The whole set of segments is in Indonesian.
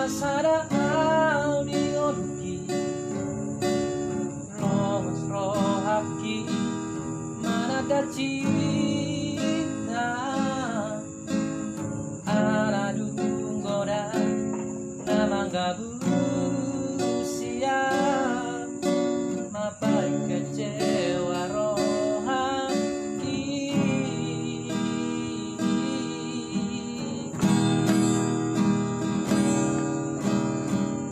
sasada di oduki romos rohaki mana cinta ala dunggoda namanggabu siap mapai kecewa rohaki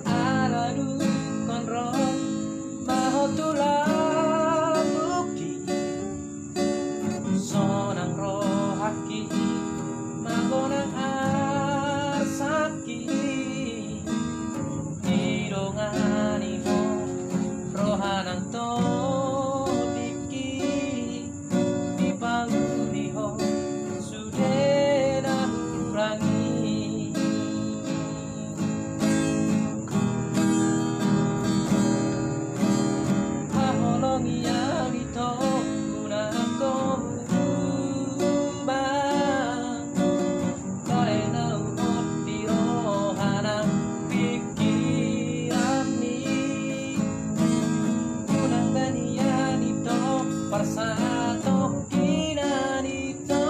ala dukon roh mahotulah buki sonang rohaki magonang arsaki idongani mo rohanang todiki di panguliho sudena hurangi maholongi awito unako Parsato kinanito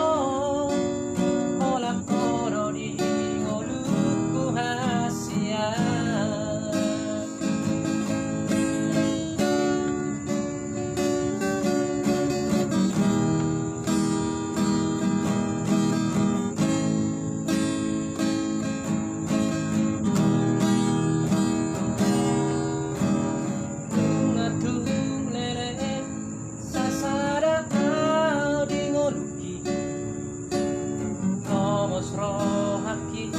olang koro di ngoluku hasia rohaki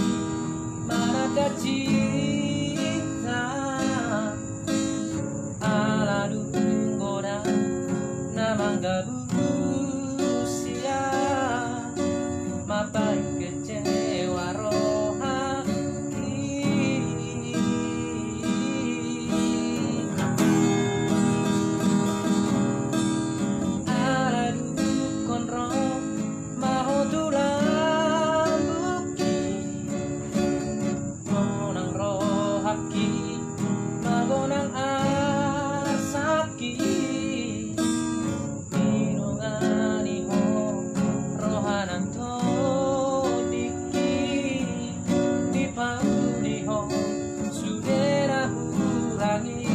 mana cinta ala dunggoda namanggabu siap mapai kecewa rohaki ala dukon roh mahotulah magonang arsaki minungani mo rohanang todiki di panguliho sudena hurangi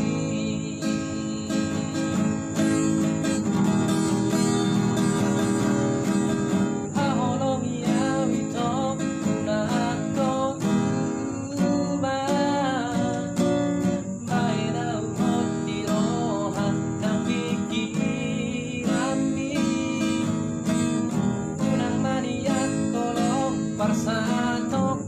aholongi awito unako Parsato